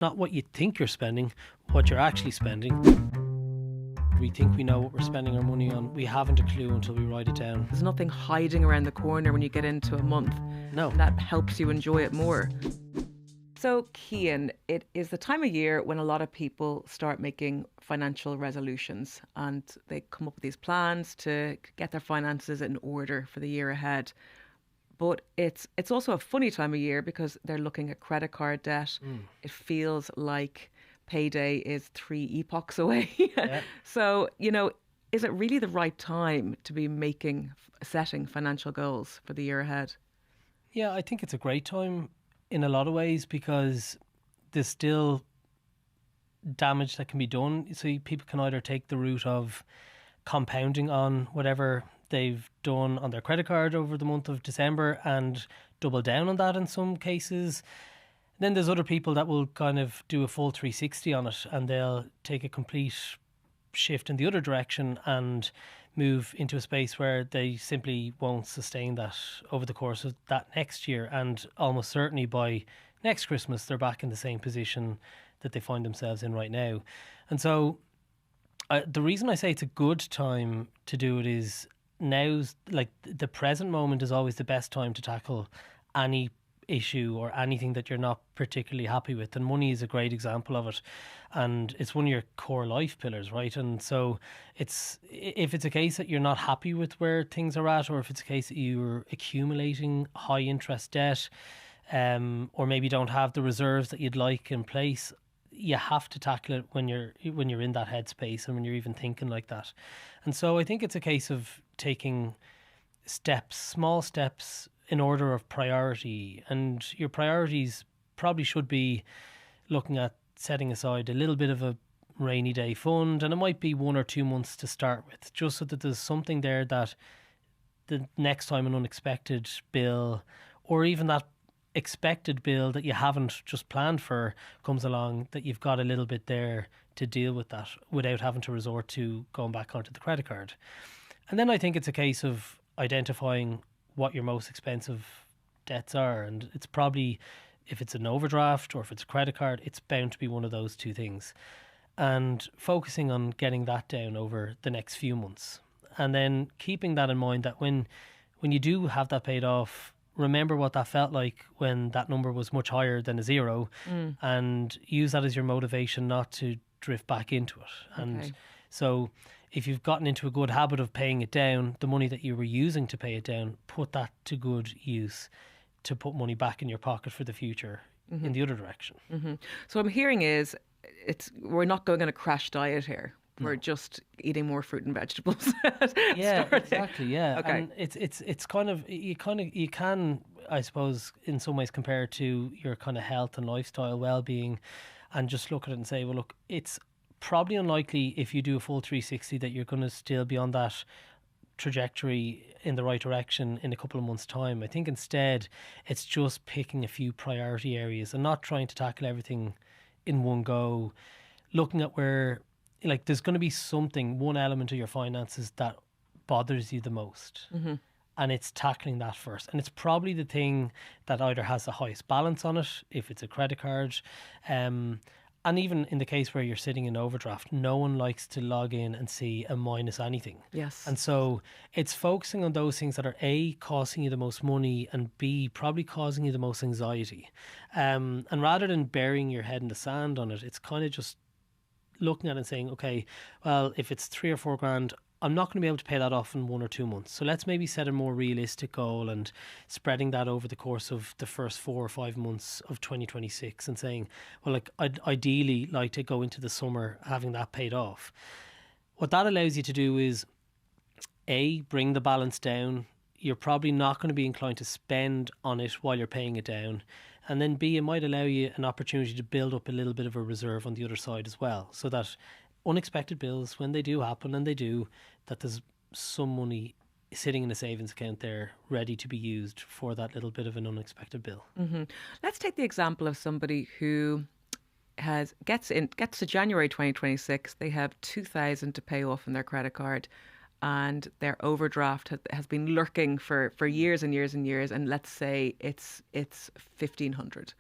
Not what you think you're spending, what you're actually spending. We think we know what we're spending our money on. We haven't a clue until we write it down. There's nothing hiding around the corner when you get into a month. No. And that helps you enjoy it more. So, Cian, it is the time of year when a lot of people start making financial resolutions and they come up with these plans to get their finances in order for the year ahead. But it's also a funny time of year because they're looking at credit card debt. It feels like payday is 3 epochs away. Yeah. So, is it really the right time to be setting financial goals for the year ahead? Yeah, I think it's a great time in a lot of ways because there's still damage that can be done. So people can either take the route of compounding on whatever they've done on their credit card over the month of December and double down on that in some cases. Then there's other people that will kind of do a full 360 on it and they'll take a complete shift in the other direction and move into a space where they simply won't sustain that over the course of that next year, and almost certainly by next Christmas they're back in the same position that they find themselves in right now. And so the reason I say it's a good time to do it is now's like the present moment is always the best time to tackle any issue or anything that you're not particularly happy with, and money is a great example of it, and it's one of your core life pillars, right? And so if it's a case that you're not happy with where things are at, or if it's a case that you're accumulating high interest debt, or maybe don't have the reserves that you'd like in place, you have to tackle it when you're in that headspace and when you're even thinking like that. And so I think it's a case of taking small steps in order of priority, and your priorities probably should be looking at setting aside a little bit of a rainy day fund, and it might be 1 or 2 months to start with, just so that there's something there that the next time an unexpected bill or even that expected bill that you haven't just planned for comes along, that you've got a little bit there to deal with that without having to resort to going back onto the credit card. And then I think it's a case of identifying what your most expensive debts are, and it's probably, if it's an overdraft or if it's a credit card, it's bound to be one of those two things, and focusing on getting that down over the next few months, and then keeping that in mind that when you do have that paid off, remember what that felt like when that number was much higher than a zero, and use that as your motivation not to drift back into it. And so if you've gotten into a good habit of paying it down, the money that you were using to pay it down, put that to good use to put money back in your pocket for the future in the other direction. So what I'm hearing is we're not going on a crash diet here. We're just eating more fruit and vegetables. Yeah, exactly. Yeah. Okay. And it's kind of you can, I suppose, in some ways compare it to your kind of health and lifestyle well-being, and just look at it and say, well, look, it's probably unlikely if you do a full 360 that you're going to still be on that trajectory in the right direction in a couple of months' time. I think instead it's just picking a few priority areas and not trying to tackle everything in one go, looking at where, like, there's going to be one element of your finances that bothers you the most. And it's tackling that first. And it's probably the thing that either has the highest balance on it, if it's a credit card. And even in the case where you're sitting in overdraft, no one likes to log in and see a minus anything. Yes. And so it's focusing on those things that are A, costing you the most money, and B, probably causing you the most anxiety. And rather than burying your head in the sand on it, it's kind of just looking at it and saying, okay, well, if it's 3 or 4 grand, I'm not going to be able to pay that off in 1 or 2 months. So let's maybe set a more realistic goal and spreading that over the course of the first 4 or 5 months of 2026 and saying, well, like, I'd ideally like to go into the summer having that paid off. What that allows you to do is, A, bring the balance down. You're probably not going to be inclined to spend on it while you're paying it down. And then B, it might allow you an opportunity to build up a little bit of a reserve on the other side as well, so that unexpected bills, when they do happen, and they do, that there's some money sitting in a savings account there ready to be used for that little bit of an unexpected bill. Let's take the example of somebody who gets to January 2026, they have 2,000 to pay off on their credit card, and their overdraft has been lurking for years and years and years, and let's say it's 1,500.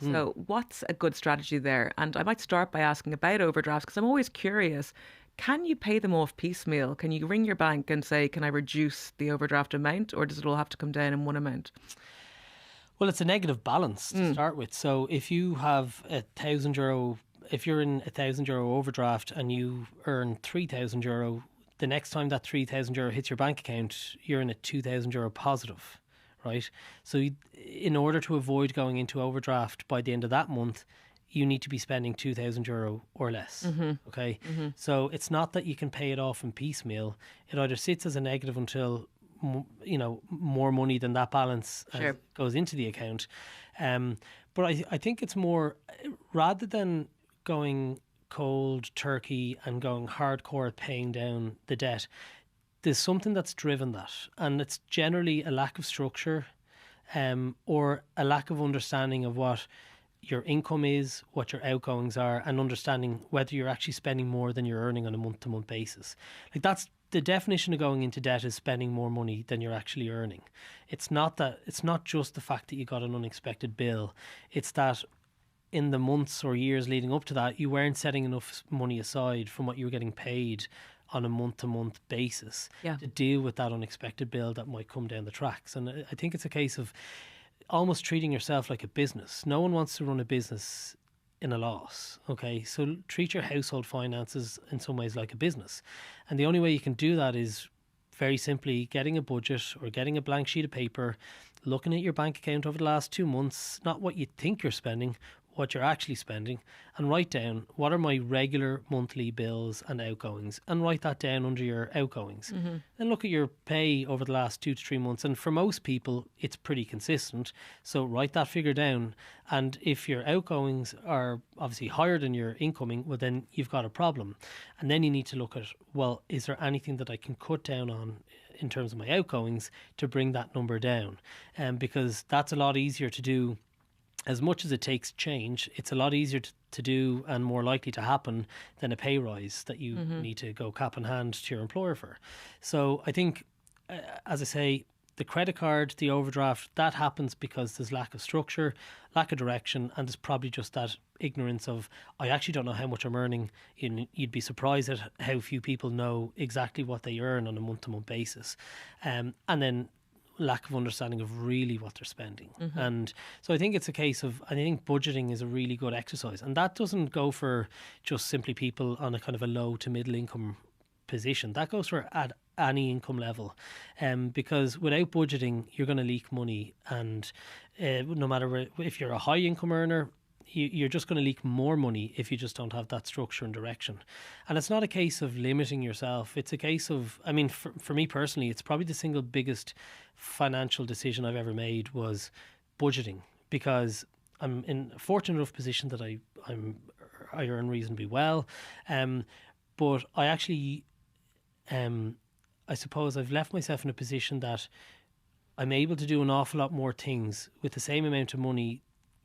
So what's a good strategy there? And I might start by asking about overdrafts because I'm always curious. Can you pay them off piecemeal? Can you ring your bank and say, can I reduce the overdraft amount, or does it all have to come down in one amount? Well, it's a negative balance to start with. So if you have €1,000, if you're in €1,000 overdraft and you earn €3,000, the next time that €3,000 hits your bank account, you're in a €2,000 positive, right? So in order to avoid going into overdraft by the end of that month, you need to be spending €2,000 or less. Okay. So it's not that you can pay it off in piecemeal. It either sits as a negative until more money than that balance goes into the account. But I think it's more, rather than going cold turkey and going hardcore at paying down the debt, there's something that's driven that, and it's generally a lack of structure, or a lack of understanding of what your income is, what your outgoings are, and understanding whether you're actually spending more than you're earning on a month-to-month basis. Like, that's the definition of going into debt, is spending more money than you're actually earning. It's not just the fact that you got an unexpected bill. It's that in the months or years leading up to that, you weren't setting enough money aside from what you were getting paid on a month-to-month basis to deal with that unexpected bill that might come down the tracks. And I think it's a case of almost treating yourself like a business. No one wants to run a business in a loss. Okay, so treat your household finances in some ways like a business, and the only way you can do that is very simply getting a budget or getting a blank sheet of paper, looking at your bank account over the last 2 months, not what you think you're spending, what you're actually spending, and write down, what are my regular monthly bills and outgoings, and write that down under your outgoings. Then look at your pay over the last 2 to 3 months, and for most people it's pretty consistent, so write that figure down. And if your outgoings are obviously higher than your incoming, well, then you've got a problem. And then you need to look at, well, is there anything that I can cut down on in terms of my outgoings to bring that number down? Because that's a lot easier to do. As much as it takes change, it's a lot easier to do and more likely to happen than a pay rise that you need to go cap in hand to your employer for. So I think, as I say, the credit card, the overdraft, that happens because there's lack of structure, lack of direction, and there's probably just that ignorance of, I actually don't know how much I'm earning. You'd be surprised at how few people know exactly what they earn on a month-to-month basis. And then lack of understanding of really what they're spending. And so I think it's a case of, I think budgeting is a really good exercise, and that doesn't go for just simply people on a kind of a low to middle income position. That goes for at any income level, because without budgeting you're going to leak money, and no matter if you're a high income earner, you're just going to leak more money if you just don't have that structure and direction. And it's not a case of limiting yourself. It's a case of, I mean, for me personally, it's probably the single biggest financial decision I've ever made was budgeting, because I'm in a fortunate enough position that I earn reasonably well. But I actually, I suppose I've left myself in a position that I'm able to do an awful lot more things with the same amount of money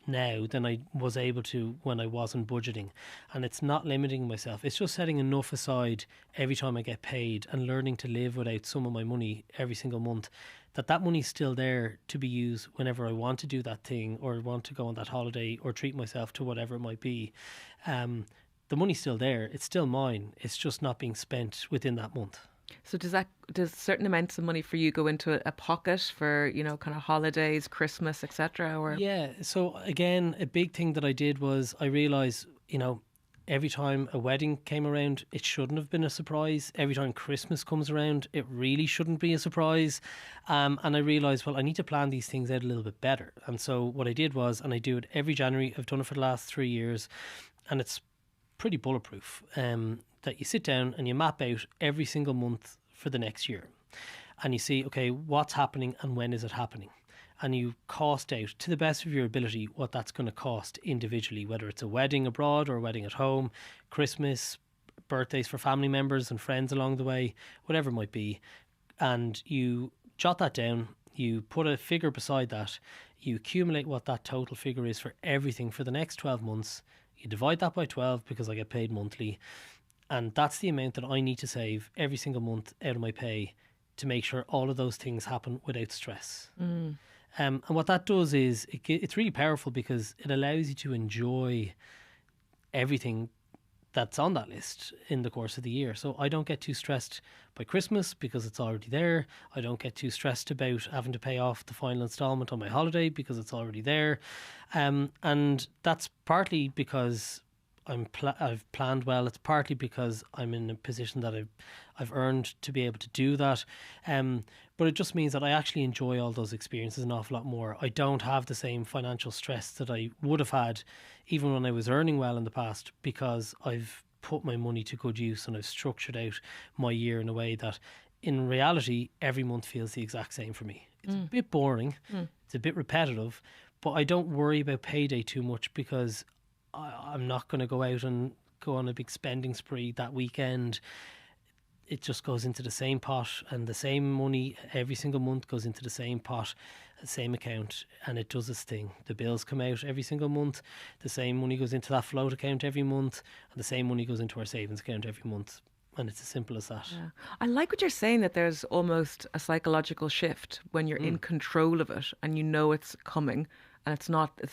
now than I was able to when I wasn't budgeting. And it's not limiting myself, it's just setting enough aside every time I get paid and learning to live without some of my money every single month, that money's still there to be used whenever I want to do that thing or want to go on that holiday or treat myself to whatever it might be. The money's still there, it's still mine, it's just not being spent within that month. So does certain amounts of money for you go into a pocket for, kind of holidays, Christmas, etc.? Or yeah, so again, a big thing that I did was I realised, every time a wedding came around, it shouldn't have been a surprise. Every time Christmas comes around, it really shouldn't be a surprise. And I realised, well, I need to plan these things out a little bit better. And so what I did was, and I do it every January, I've done it for the last 3 years, and it's pretty bulletproof, that you sit down and you map out every single month for the next year. And you see, okay, what's happening and when is it happening? And you cost out to the best of your ability what that's going to cost individually, whether it's a wedding abroad or a wedding at home, Christmas, birthdays for family members and friends along the way, whatever it might be. And you jot that down, you put a figure beside that, you accumulate what that total figure is for everything for the next 12 months. You divide that by 12 because I get paid monthly. And that's the amount that I need to save every single month out of my pay to make sure all of those things happen without stress. And what that does is it's really powerful because it allows you to enjoy everything that's on that list in the course of the year. So I don't get too stressed by Christmas because it's already there. I don't get too stressed about having to pay off the final installment on my holiday because it's already there. And that's partly because I've planned well. It's partly because I'm in a position that I've earned to be able to do that. But it just means that I actually enjoy all those experiences an awful lot more. I don't have the same financial stress that I would have had even when I was earning well in the past, because I've put my money to good use and I've structured out my year in a way that in reality every month feels the exact same for me. It's a bit boring, it's a bit repetitive, but I don't worry about payday too much because I'm not going to go out and go on a big spending spree that weekend. It just goes into the same pot, and the same money every single month goes into the same pot, the same account, and it does its thing. The bills come out every single month, the same money goes into that float account every month, and the same money goes into our savings account every month. And it's as simple as that. Yeah. I like what you're saying, that there's almost a psychological shift when you're in control of it and you know it's coming. And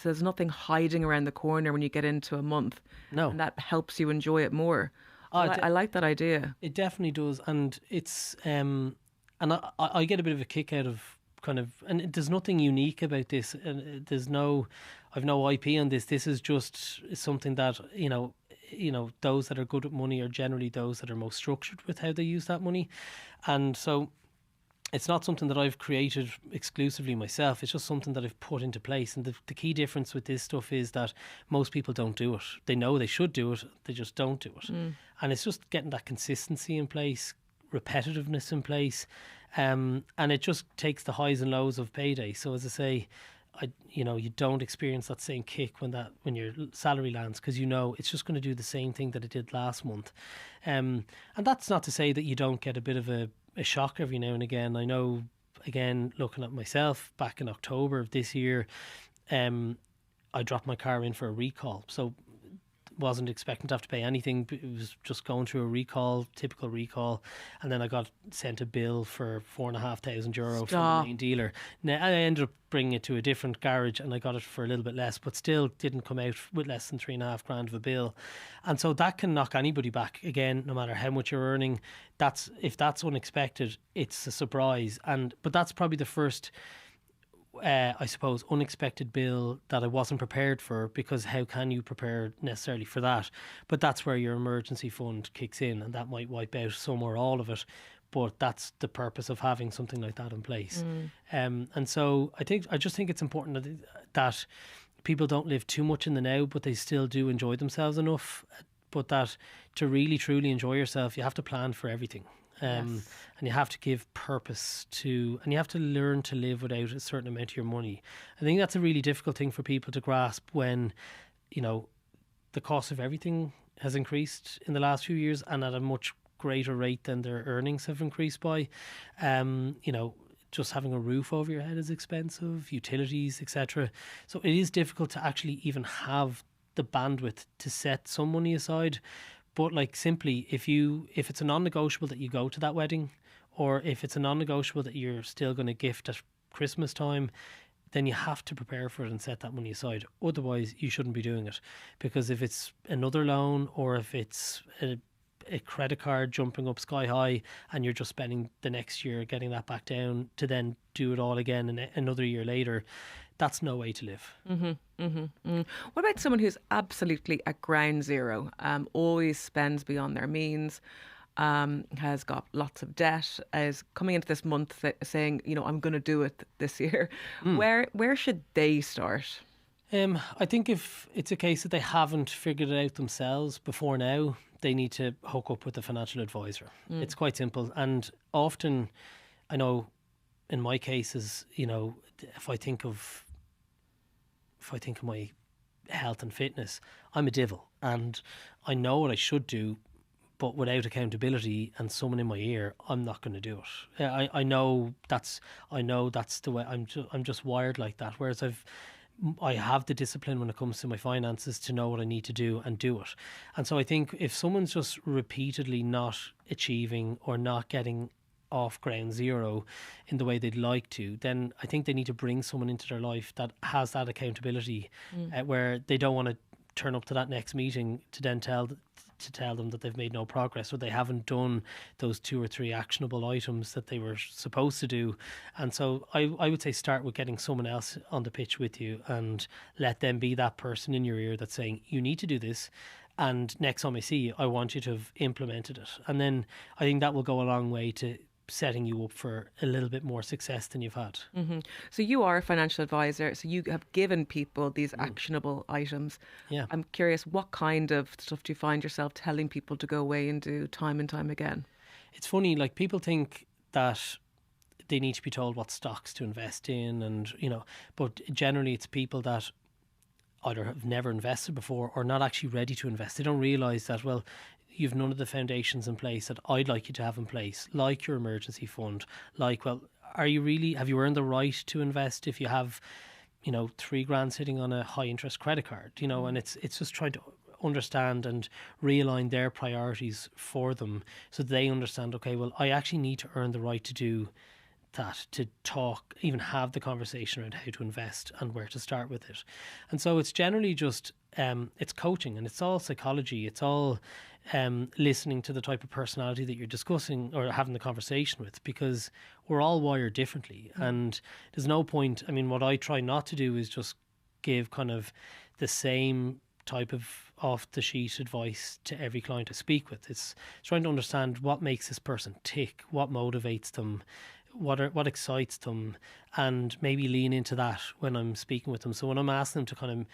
there's nothing hiding around the corner when you get into a month. No. And that helps you enjoy it more. I like that idea. It definitely does. And it's, and I get a bit of a kick out of and there's nothing unique about this. And I've no IP on this. This is just something that, those that are good at money are generally those that are most structured with how they use that money. And so it's not something that I've created exclusively myself. It's just something that I've put into place. And the key difference with this stuff is that most people don't do it. They know they should do it, they just don't do it. And it's just getting that consistency in place, repetitiveness in place, and it just takes the highs and lows of payday. So as I say, you don't experience that same kick when your salary lands, because it's just going to do the same thing that it did last month. And that's not to say that you don't get a bit of a shock every now and again. I know, again, looking at myself back in October of this year, I dropped my car in for a recall. So wasn't expecting to have to pay anything. It was just going through a typical recall, and then I got sent a bill for €4,500 from the main dealer. Now I ended up bringing it to a different garage, and I got it for a little bit less, but still didn't come out with less than $3,500 of a bill. And so that can knock anybody back again, no matter how much you're earning. If that's unexpected, it's a surprise. But that's probably the first, I suppose, unexpected bill that I wasn't prepared for, because how can you prepare necessarily for that? But that's where your emergency fund kicks in, and that might wipe out some or all of it. But that's the purpose of having something like that in place. And so I just think it's important that people don't live too much in the now, but they still do enjoy themselves enough. But that to really truly enjoy yourself, you have to plan for everything. And you have to give purpose to, and you have to learn to live without a certain amount of your money. I think that's a really difficult thing for people to grasp when, the cost of everything has increased in the last few years, and at a much greater rate than their earnings have increased by. Just having a roof over your head is expensive, utilities, etc. So it is difficult to actually even have the bandwidth to set some money aside. But simply, if it's a non-negotiable that you go to that wedding, or if it's a non-negotiable that you're still going to gift at Christmas time, then you have to prepare for it and set that money aside. Otherwise, you shouldn't be doing it. Because if it's another loan, or if it's a credit card jumping up sky high, and you're just spending the next year getting that back down to then do it all again another year later, that's no way to live. What about someone who's absolutely at ground zero, always spends beyond their means, has got lots of debt, is coming into this month saying, I'm going to do it this year? Where should they start? I think if it's a case that they haven't figured it out themselves before now, they need to hook up with a financial advisor. It's quite simple. And often, I know in my cases, if I think of my health and fitness, I'm a devil, and I know what I should do, but without accountability and someone in my ear, I'm not going to do it. I know that's the way I'm just wired like that. Whereas I have the discipline when it comes to my finances to know what I need to do and do it. And so I think if someone's just repeatedly not achieving or not getting off ground zero in the way they'd like to, then I think they need to bring someone into their life that has that accountability, where they don't want to turn up to that next meeting to then tell them that they've made no progress, or they haven't done those 2 or 3 actionable items that they were supposed to do. And so I would say start with getting someone else on the pitch with you and let them be that person in your ear that's saying, you need to do this, and next time I see you, I want you to have implemented it. And then I think that will go a long way to setting you up for a little bit more success than you've had. So you are a financial advisor, so you have given people these actionable items. Yeah. I'm curious, what kind of stuff do you find yourself telling people to go away and do time and time again? It's funny, like people think that they need to be told what stocks to invest in, and but generally it's people that either have never invested before or not actually ready to invest. They don't realise that, well, you've none of the foundations in place that I'd like you to have in place, like your emergency fund, like, well, have you earned the right to invest if you have, $3,000 sitting on a high interest credit card, and it's just trying to understand and realign their priorities for them so they understand, okay, well, I actually need to earn the right to do that, to talk, even have the conversation around how to invest and where to start with it. And so it's generally just it's coaching, and it's all psychology. It's all listening to the type of personality that you're discussing or having the conversation with, because we're all wired differently. And there's no point, what I try not to do is just give kind of the same type of off the sheet advice to every client I speak with. It's trying to understand what makes this person tick, what motivates them, what excites them, and maybe lean into that when I'm speaking with them. So when I'm asking them to kind of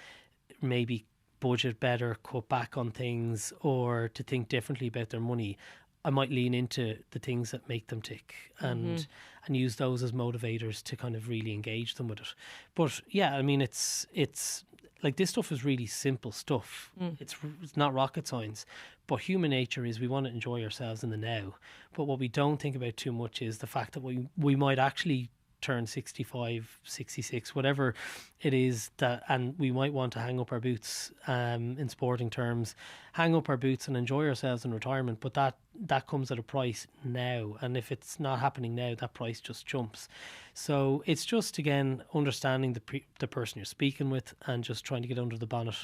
maybe budget better, cut back on things, or to think differently about their money, I might lean into the things that make them tick and use those as motivators to kind of really engage them with it. But yeah, it's like, this stuff is really simple stuff. It's not rocket science, but human nature is we want to enjoy ourselves in the now. But what we don't think about too much is the fact that we might actually turn 65, 66, whatever it is, and we might want to hang up our boots, in sporting terms, hang up our boots and enjoy ourselves in retirement. But that comes at a price now, and if it's not happening now, that price just jumps. So it's just, again, understanding the person you're speaking with and just trying to get under the bonnet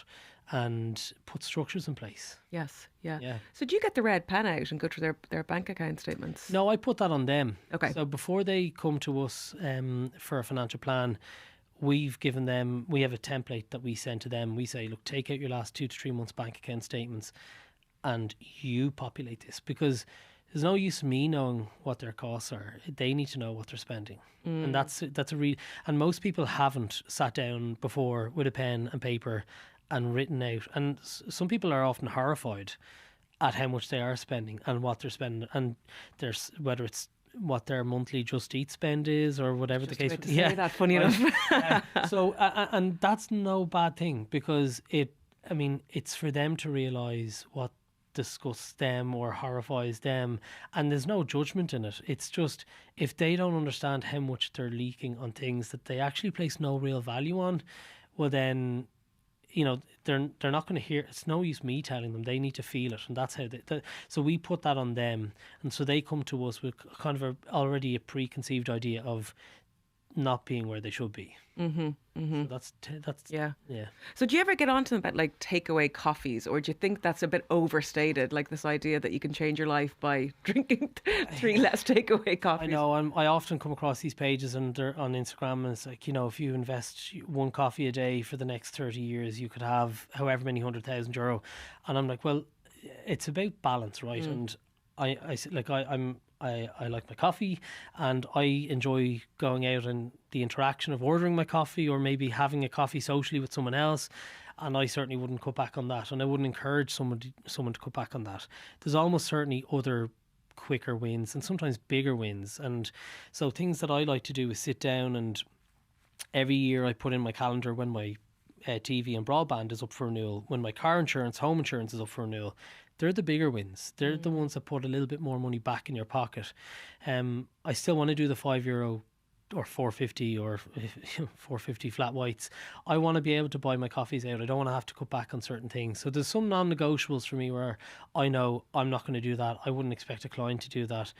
and put structures in place. Yes, yeah. So do you get the red pen out and go through their bank account statements? No, I put that on them. Okay. So before they come to us for a financial plan, we have a template that we send to them. We say, look, take out your last 2 to 3 months bank account statements and you populate this, because there's no use me knowing what their costs are. They need to know what they're spending. And that's and most people haven't sat down before with a pen and paper and written out. And some people are often horrified at how much they are spending and what they're spending, and there's whether it's what their monthly Just Eat spend is or whatever the case. Say that, funny enough. So and that's no bad thing, because it's for them to realise what disgusts them or horrifies them, and there's no judgment in it. It's just, if they don't understand how much they're leaking on things that they actually place no real value on, well then, they're not going to hear. It's no use me telling them. They need to feel it, and that's how so we put that on them, and so they come to us with kind of already a preconceived idea of not being where they should be. So that's yeah. Yeah. So do you ever get onto them about like takeaway coffees, or do you think that's a bit overstated? Like this idea that you can change your life by drinking 3 less takeaway coffees. I know. I often come across these pages and they're on Instagram, and it's like, if you invest 1 coffee a day for the next 30 years, you could have however many €100,000. And I'm like, well, it's about balance, right? And I like my coffee, and I enjoy going out and the interaction of ordering my coffee or maybe having a coffee socially with someone else, and I certainly wouldn't cut back on that, and I wouldn't encourage someone to cut back on that. There's almost certainly other quicker wins and sometimes bigger wins, and so things that I like to do is sit down, and every year I put in my calendar when my TV and broadband is up for renewal, when my car insurance, home insurance is up for renewal. They're the bigger wins. They're the ones that put a little bit more money back in your pocket. I still want to do the €5 or 450 or 450 flat whites. I want to be able to buy my coffees out. I don't want to have to cut back on certain things. So there's some non-negotiables for me where I know I'm not going to do that. I wouldn't expect a client to do that,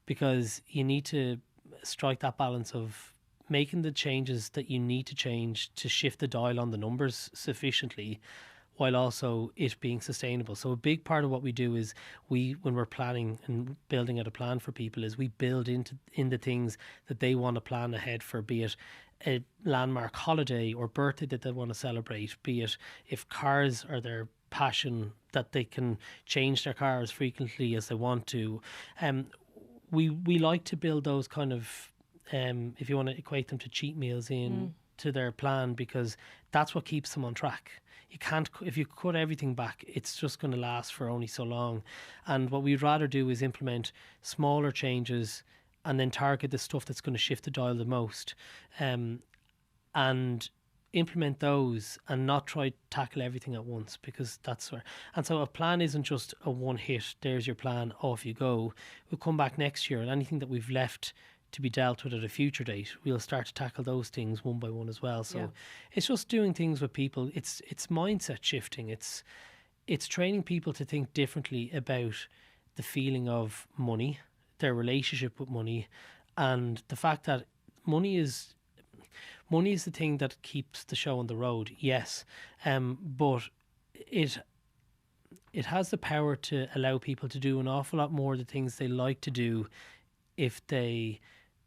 because you need to strike that balance of making the changes that you need to change to shift the dial on the numbers sufficiently, while also it being sustainable. So a big part of what we do is when we're planning and building out a plan for people, is we build in the things that they want to plan ahead for, be it a landmark holiday or birthday that they want to celebrate, be it if cars are their passion, that they can change their car as frequently as they want to. We like to build those kind of, if you want to equate them to cheat meals in to their plan, because that's what keeps them on track. You can't, if you cut everything back, it's just going to last for only so long. And what we'd rather do is implement smaller changes and then target the stuff that's going to shift the dial the most, and implement those and not try to tackle everything at once, because that's where. And so a plan isn't just a one hit, there's your plan, off you go. We'll come back next year and anything that we've left to be dealt with at a future date, we'll start to tackle those things one by one as well. So it's just doing things with people. It's mindset shifting. It's training people to think differently about the feeling of money, their relationship with money, and the fact that money is the thing that keeps the show on the road. Yes, but it has the power to allow people to do an awful lot more of the things they like to do if they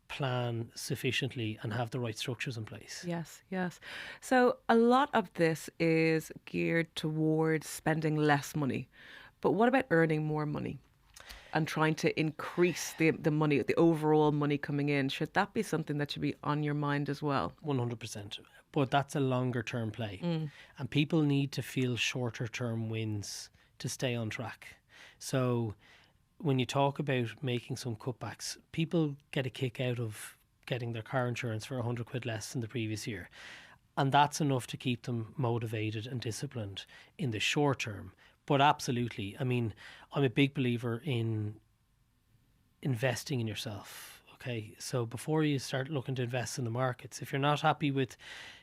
plan sufficiently and have the right structures in place. Yes. So a lot of this is geared towards spending less money. But what about earning more money and trying to increase the money, the overall money coming in? Should that be something that should be on your mind as well? 100%. But that's a longer term play. And people need to feel shorter term wins to stay on track. So when you talk about making some cutbacks, people get a kick out of getting their car insurance for 100 quid less than the previous year. And that's enough to keep them motivated and disciplined in the short term. But absolutely, I mean, I'm a big believer in investing in yourself. Okay, so before you start looking to invest in the markets, if you're not happy with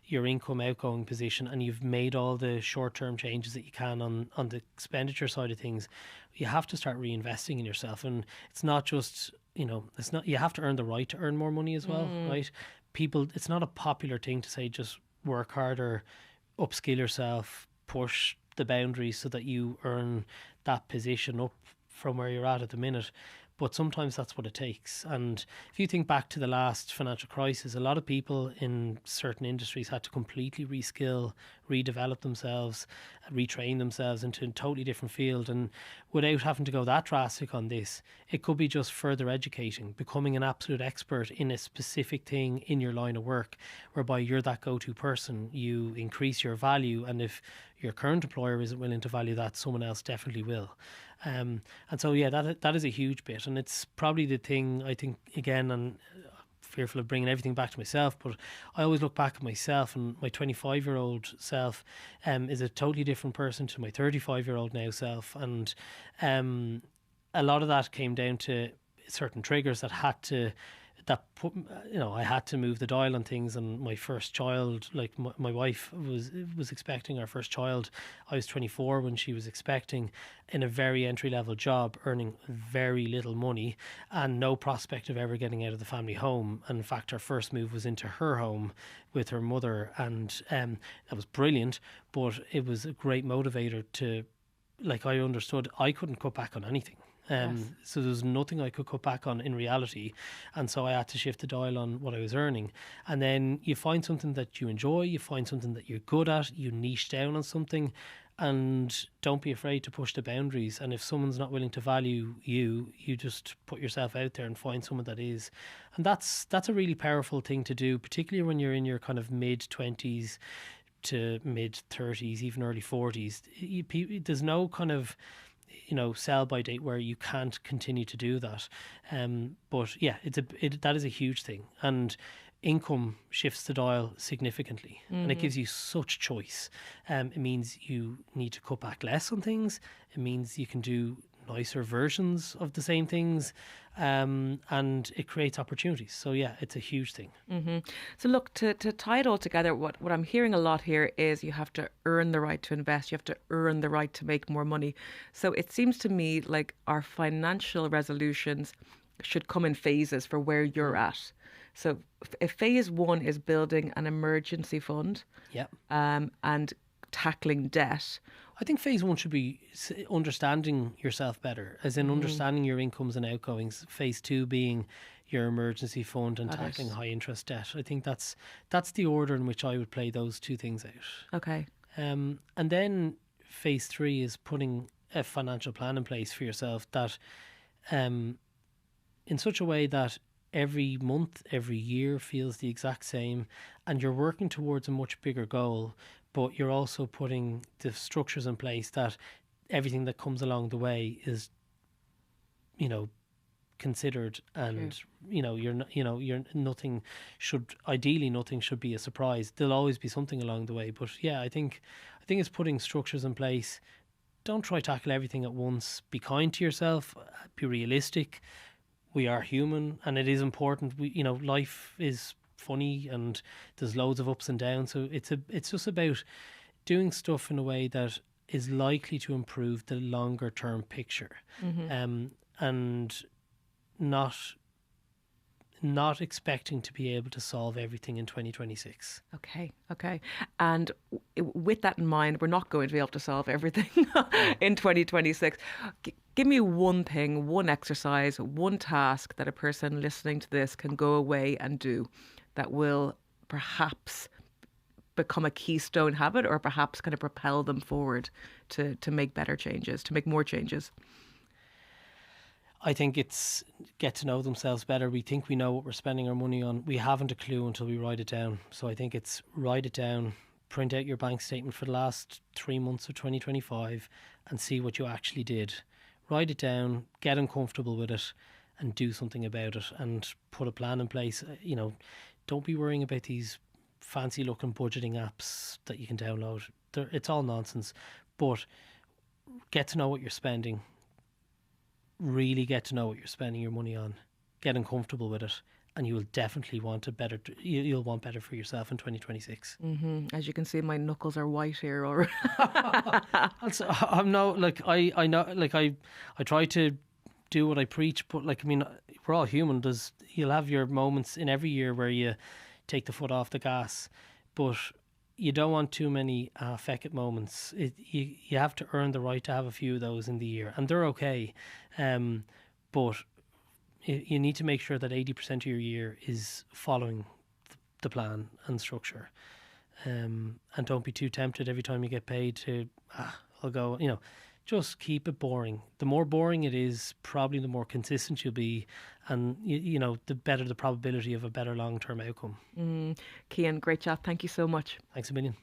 your income outgoing position and you've made all the short-term changes that you can on the expenditure side of things, you have to start reinvesting in yourself. And it's not just, it's not, you have to earn the right to earn more money as well, right? People, it's not a popular thing to say just work harder, upskill yourself, push the boundaries so that you earn that position up from where you're at the minute. But sometimes that's what it takes. And if you think back to the last financial crisis, a lot of people in certain industries had to completely reskill, redevelop themselves, retrain themselves into a totally different field. And without having to go that drastic on this, it could be just further educating, becoming an absolute expert in a specific thing in your line of work, whereby you're that go-to person. You increase your value, and if your current employer isn't willing to value that, someone else definitely will. And so, that is a huge bit. And it's probably the thing, I think, again, and fearful of bringing everything back to myself, but I always look back at myself, and my 25-year-old self is a totally different person to my 35-year-old now self. And a lot of that came down to certain triggers I had to move the dial on things. And my first child, like my wife was expecting our first child. I was 24 when she was expecting, in a very entry-level job, earning very little money and no prospect of ever getting out of the family home. And in fact, our first move was into her home with her mother, and that was brilliant, but it was a great motivator to, I understood I couldn't cut back on anything. So there was nothing I could cut back on in reality, and so I had to shift the dial on what I was earning. And then you find something that you enjoy, you find something that you're good at, you niche down on something, and don't be afraid to push the boundaries. And if someone's not willing to value you, you just put yourself out there and find someone that is. And that's a really powerful thing to do, particularly when you're in your kind of mid-20s to mid-30s, even early 40s. There's no kind of sell by date where you can't continue to do that. But yeah, that is a huge thing. And income shifts the dial significantly, and it gives you such choice. It means you need to cut back less on things. It means you can do nicer versions of the same things, and it creates opportunities. So yeah, it's a huge thing. So look, to tie it all together, what I'm hearing a lot here is you have to earn the right to invest. You have to earn the right to make more money. So it seems to me like our financial resolutions should come in phases for where you're at. So if phase one is building an emergency fund, Yeah. and tackling debt. I think phase one should be understanding yourself better, as in understanding your incomes and outgoings. Phase two being your emergency fund and tackling high interest debt. I think that's the order in which I would play those two things out. Okay. And then phase three is putting a financial plan in place for yourself that, in such a way that every month, every year feels the exact same, and you're working towards a much bigger goal, but you're also putting the structures in place that everything that comes along the way is, considered, and you're nothing should be a surprise. There'll always be something along the way, but yeah, I think it's putting structures in place. Don't try to tackle everything at once. Be kind to yourself. Be realistic. We are human, and it is important. Life is funny, and there's loads of ups and downs. So it's just about doing stuff in a way that is likely to improve the longer term picture, and not expecting to be able to solve everything in 2026. Okay. And with that in mind, we're not going to be able to solve everything in 2026. Give me one thing, one exercise, one task that a person listening to this can go away and do that will perhaps become a keystone habit, or perhaps kind of propel them forward to make better changes, to make more changes. I think it's get to know themselves better. We think we know what we're spending our money on. We haven't a clue until we write it down. So I think it's write it down, print out your bank statement for the last 3 months of 2025 and see what you actually did. Write it down, get uncomfortable with it, and do something about it, and put a plan in place. Don't be worrying about these fancy looking budgeting apps that you can download. It's all nonsense. But get to know what you're spending. Really get to know what you're spending your money on. Get uncomfortable with it, and you will definitely want you'll want better for yourself in 2026. As you can see, my knuckles are white here already. I try to do what I preach, but we're all human. You'll have your moments in every year where you take the foot off the gas, but you don't want too many feck it moments. You have to earn the right to have a few of those in the year, and they're okay. But you need to make sure that 80% of your year is following the plan and structure. And don't be too tempted every time you get paid to, I'll go, just keep it boring. The more boring it is, probably the more consistent you'll be, and the better the probability of a better long-term outcome. Cian, great chat. Thank you so much. Thanks a million.